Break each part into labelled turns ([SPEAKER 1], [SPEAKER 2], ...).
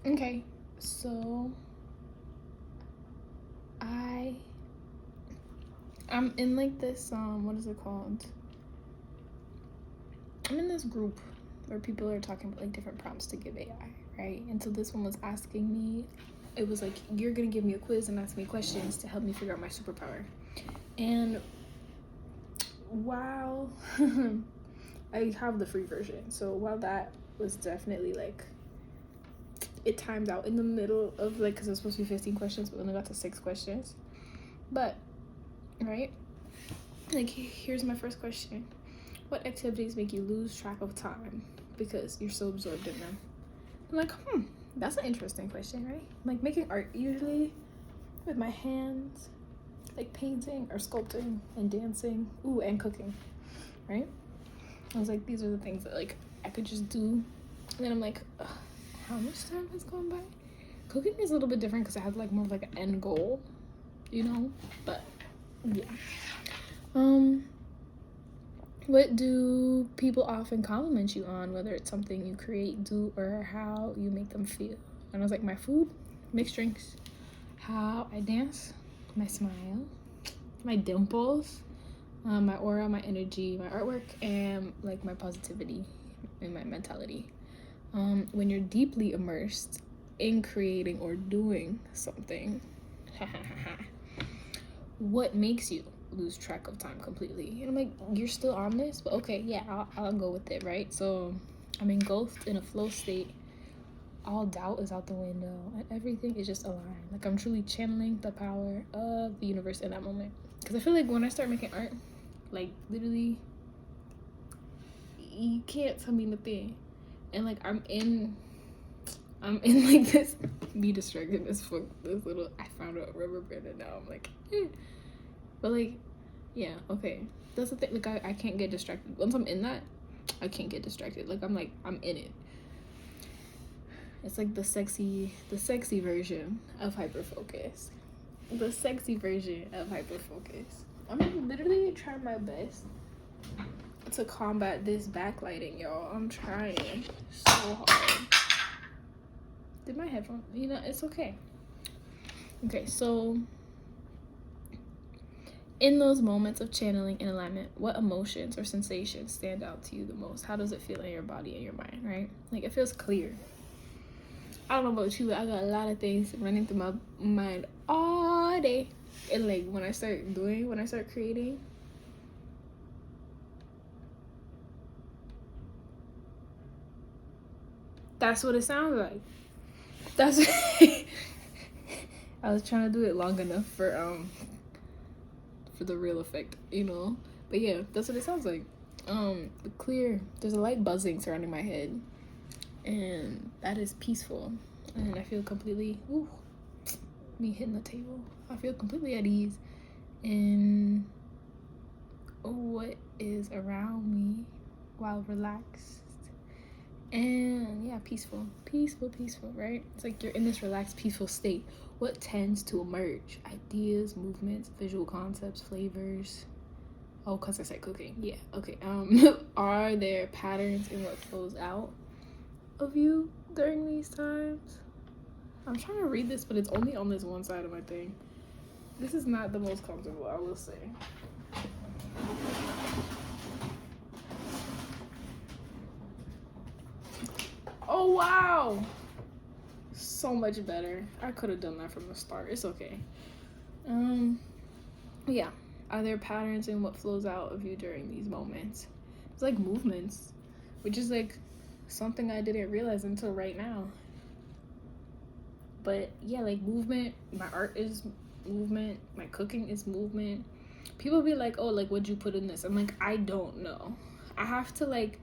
[SPEAKER 1] Okay, so I'm in like this what is it called? I'm in this group where people are talking about like different prompts to give AI, right? And so this one was asking me, it was like, you're gonna give me a quiz and ask me questions to help me figure out my superpower. And while I have the free version, so while that was definitely like, it timed out in the middle of like, because it was supposed to be 15 questions, but we only got to 6 questions. But right, like, here's my first question: what activities make you lose track of time because you're so absorbed in them? I'm like, that's an interesting question, right? Like making art usually with my hands, like painting or sculpting and dancing, and cooking, right? I was like, these are the things that like I could just do. And then I'm like, how much time has gone by? Cooking is a little bit different because I had like more of like an end goal, you know? But yeah. What do people often compliment you on, whether it's something you create, do, or how you make them feel? And I was like, my food, mixed drinks, how I dance, my smile, my dimples, my aura, my energy, my artwork, and like my positivity and my mentality. When you're deeply immersed in creating or doing something, what makes you lose track of time completely? And I'm like, you're still on this? But okay, yeah, I'll go with it, right? So I'm engulfed in a flow state. All doubt is out the window and everything is just aligned. Like I'm truly channeling the power of the universe in that moment. Because I feel like when I start making art, like literally, you can't tell me nothing. And like I'm in like this, be distracted as fuck. This little, I found a rubber band and now I'm like, But like, yeah, okay. That's the thing. Like I can't get distracted. Once I'm in that, I can't get distracted. Like I'm in it. It's like the sexy version of hyperfocus. The sexy version of hyperfocus. I'm literally trying my best to combat this backlighting, y'all. I'm trying so hard. Did my headphone? You know, it's okay. Okay, so in those moments of channeling and alignment, what emotions or sensations stand out to you the most? How does it feel in your body and your mind, right? Like it feels clear. I don't know about you, but I got a lot of things running through my mind all day. And like when I start creating, that's what it sounds like. That's I was trying to do it long enough for the real effect, you know. But yeah, that's what it sounds like. Clear. There's a light buzzing surrounding my head, and that is peaceful. And I feel completely me hitting the table. I feel completely at ease in what is around me while relaxed. And yeah, peaceful, right? It's like you're in this relaxed, peaceful state. What tends to emerge? Ideas, movements, visual concepts, flavors. Oh, because I said cooking. Yeah, okay. Are there patterns in what flows out of you during these times? I'm trying to read this, but it's only on this one side of my thing. This is not the most comfortable, I will say. Oh, wow! So much better. I could have done that from the start. It's okay. Yeah. Are there patterns in what flows out of you during these moments? It's like movements, which is like something I didn't realize until right now. But yeah, like movement. My art is movement. My cooking is movement. People be like, oh, like, what'd you put in this? I'm like, I don't know. I have to like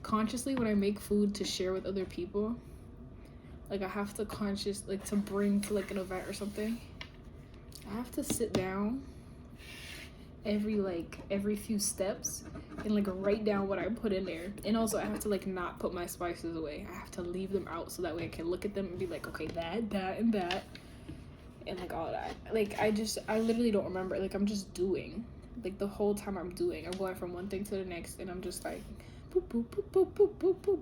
[SPEAKER 1] consciously, when I make food to share with other people, like I have to like to bring to like an event or something, I have to sit down every few steps and like write down what I put in there. And also I have to like not put my spices away. I have to leave them out so that way I can look at them and be like, okay, that and that and like all that. Like I literally don't remember. Like I'm just doing. Like the whole time I'm going from one thing to the next, and I'm just like boop boop boop boop boop boop boop.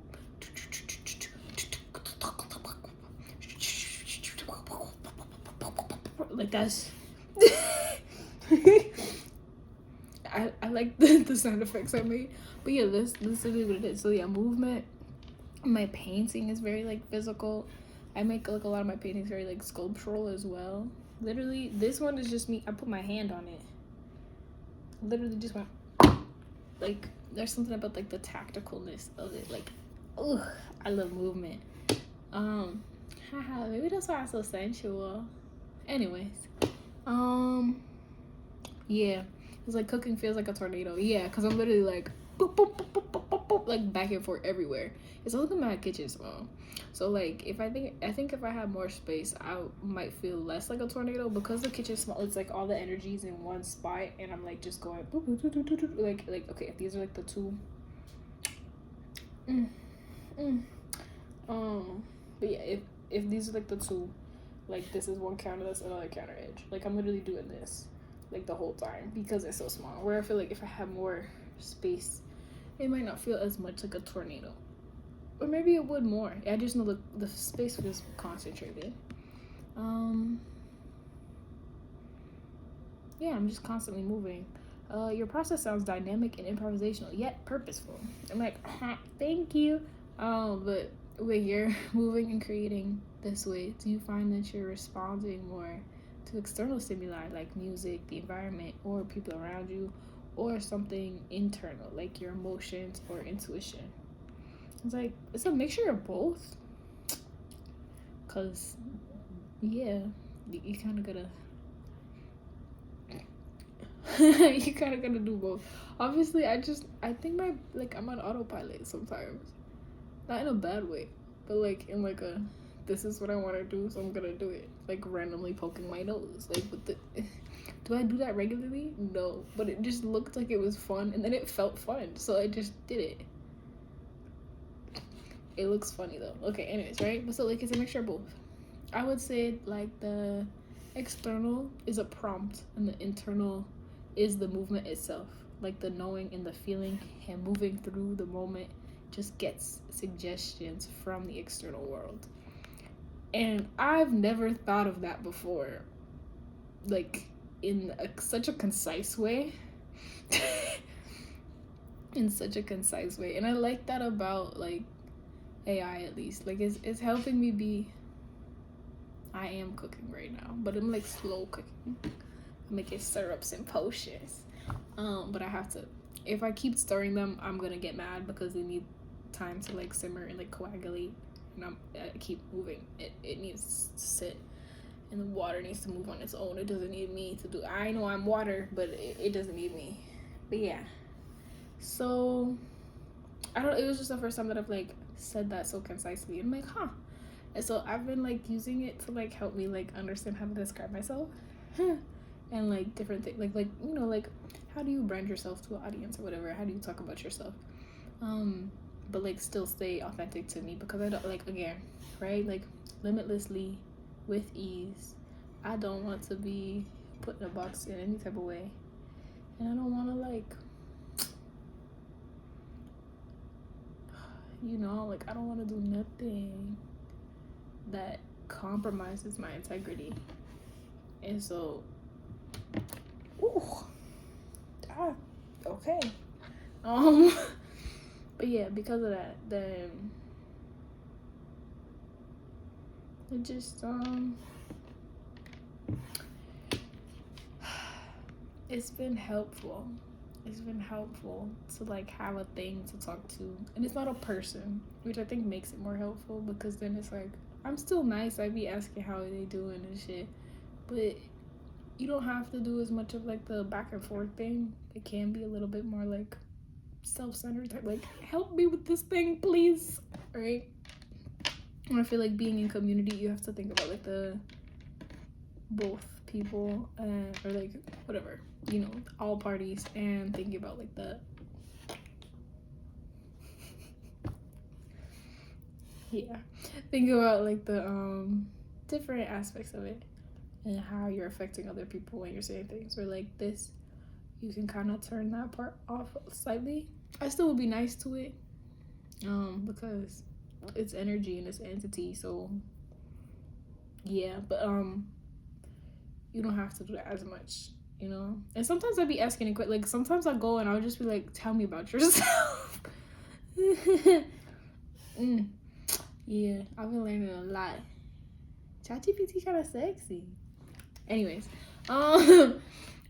[SPEAKER 1] Like that's I like the sound effects I made. But yeah, this is what it is. So yeah, movement. My painting is very like physical. I make like a lot of my paintings very like sculptural as well. Literally, this one is just me. I put my hand on it. Literally just went like, there's something about like the tacticalness of it. Like, ugh, I love movement. Haha, maybe that's why I'm so sensual. Anyways, yeah, it's like cooking feels like a tornado. Yeah, because I'm literally like boop, boop, boop, boop, boop, boop, boop, like back and forth everywhere. It's also my kitchen small, so like if I think if I had more space, I might feel less like a tornado because the kitchen small. It's like all the energies in one spot, and I'm like just going boop, boop, boop, boop, boop, boop, like okay, these are like the two. But yeah, if these are like the two, like this is one counter, that's another counter edge. Like I'm literally doing this like the whole time because it's so small. Where I feel like if I had more space, it might not feel as much like a tornado, or maybe it would more. I just know the space feels concentrated. Yeah, I'm just constantly moving. Your process sounds dynamic and improvisational, yet purposeful. I'm like, thank you. But when you're moving and creating this way, do you find that you're responding more to external stimuli like music, the environment, or people around you, or something internal like your emotions or intuition? It's like, it's a mixture of both. Cause yeah, you kind of gotta you kind of gotta do both. Obviously, I think I'm on autopilot sometimes, not in a bad way, but like in like a, this is what I want to do, so I'm gonna do it. Like randomly poking my nose, like with the. Do I do that regularly? No, but it just looked like it was fun, and then it felt fun, so I just did it. It looks funny though. Okay, anyways, right? But so like it's a mixture of both. I would say like the external is a prompt, and the internal is the movement itself. Like the knowing and the feeling and moving through the moment just gets suggestions from the external world. And I've never thought of that before, like in such a concise way. In such a concise way. And I like that about like AI, at least. Like it's helping me be, I am cooking right now, but I'm like slow cooking. I'm making syrups and potions. But I have to, if I keep stirring them, I'm gonna get mad because they need time to like simmer and like coagulate, and I keep moving. It needs to sit, and the water needs to move on its own. It doesn't need me to do. I know I'm water, but it doesn't need me. But yeah, so I don't. It was just the first time that I've like said that so concisely. I'm like, huh. And so I've been like using it to like help me like understand how to describe myself, and like different things, like you know, like how do you brand yourself to an audience or whatever? How do you talk about yourself? But like still stay authentic to me, because I don't, like, again, right, like limitlessly with ease. I don't want to be put in a box in any type of way, and I don't want to like, you know, like I don't want to do nothing that compromises my integrity. And so okay. But yeah, because of that, then it just it's been helpful. It's been helpful to like have a thing to talk to, and it's not a person, which I think makes it more helpful, because then it's like I'm still nice. I be asking how they doing and shit, but you don't have to do as much of like the back and forth thing. It can be a little bit more like self-centered, like help me with this thing, please, right? And I feel like being in community, you have to think about like the both people, or like whatever, you know, all parties, and thinking about like the yeah, think about like the different aspects of it and how you're affecting other people when you're saying things, or like this, you can kind of turn that part off slightly. I still would be nice to it, because it's you you don't have to do that as much, you know. And sometimes I'd be asking like sometimes I go and I'll just be like, tell me about yourself. Yeah, I've been learning a lot. ChatGPT kind of sexy. Anyways, but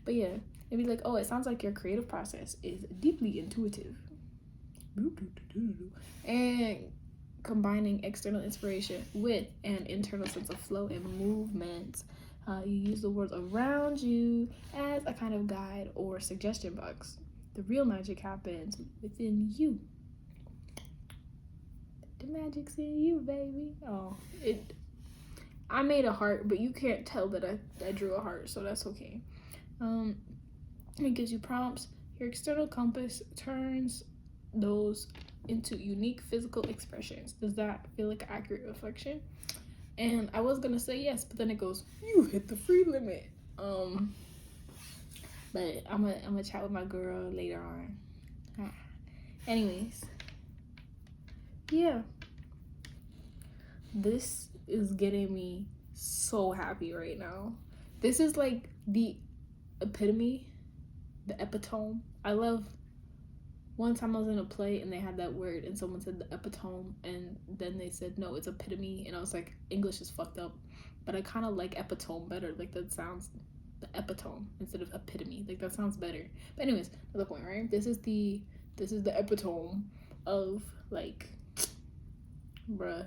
[SPEAKER 1] yeah, it'd be like, oh, it sounds like your creative process is deeply intuitive. And combining external inspiration with an internal sense of flow and movement. You use the world around you as a kind of guide or suggestion box. The real magic happens within you. The magic's in you, baby. Oh, I made a heart, but you can't tell that I drew a heart, so that's okay. It gives you prompts. Your external compass turns those into unique physical expressions. Does that feel like an accurate reflection? And I was gonna say yes, but then it goes, you hit the free limit. But I'm gonna chat with my girl later on. Anyways, yeah, this is getting me so happy right now. This is like the epitome, the epitome. I love. One time I was in a play and they had that word and someone said the epitome and then they said no, it's epitome, and I was like, English is fucked up, but I kind of like epitome better. Like that sounds, the epitome instead of epitome, like that sounds better. But anyways, another point, right? This is the epitome of like, bruh,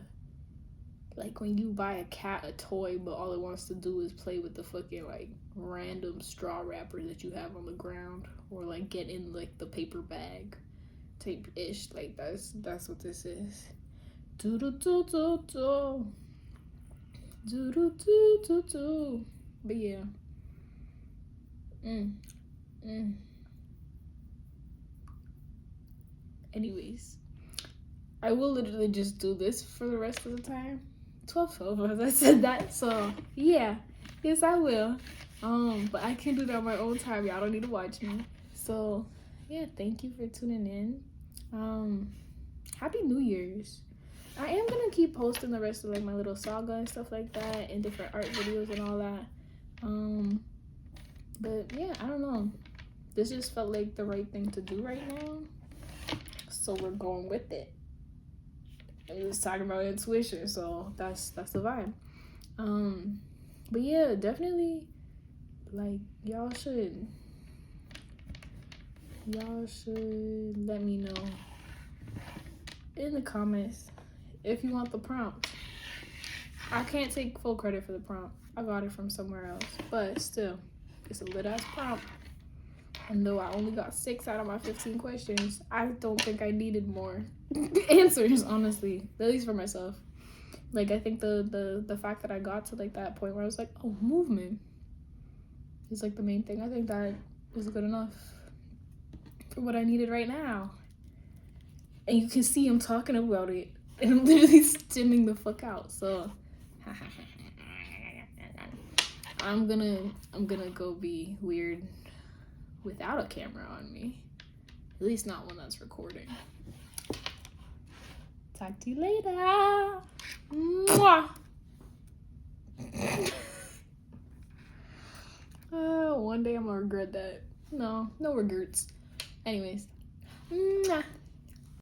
[SPEAKER 1] like when you buy a cat a toy but all it wants to do is play with the fucking like random straw wrapper that you have on the ground, or like get in like the paper bag type ish. Like that's what this is. Do do do do do do do do do do. But yeah. Anyways, I will literally just do this for the rest of the time. 12 as I said that, so yeah, yes I will. But I can do that on my own time. Y'all don't need to watch me. So yeah, thank you for tuning in. Happy New Year's. I am gonna keep posting the rest of like my little saga and stuff like that, and different art videos and all that. But yeah, I don't know. This just felt like the right thing to do right now, so we're going with it. I was talking about intuition, so that's the vibe. But yeah, definitely, like y'all should let me know in the comments if you want the prompt. I can't take full credit for the prompt. I got it from somewhere else, but still, it's a lit ass prompt. And though I only got 6 out of my 15 questions, I don't think I needed more answers, honestly, at least for myself. Like, I think the fact that I got to like that point where I was like, oh, movement is like the main thing. I think that was good enough for what I needed right now. And you can see I'm talking about it and I'm literally stimming the fuck out. So I'm gonna go be weird without a camera on me, at least not one that's recording. Talk to you later. Mwah. One day I'm gonna regret that. No regrets. Anyways, mwah.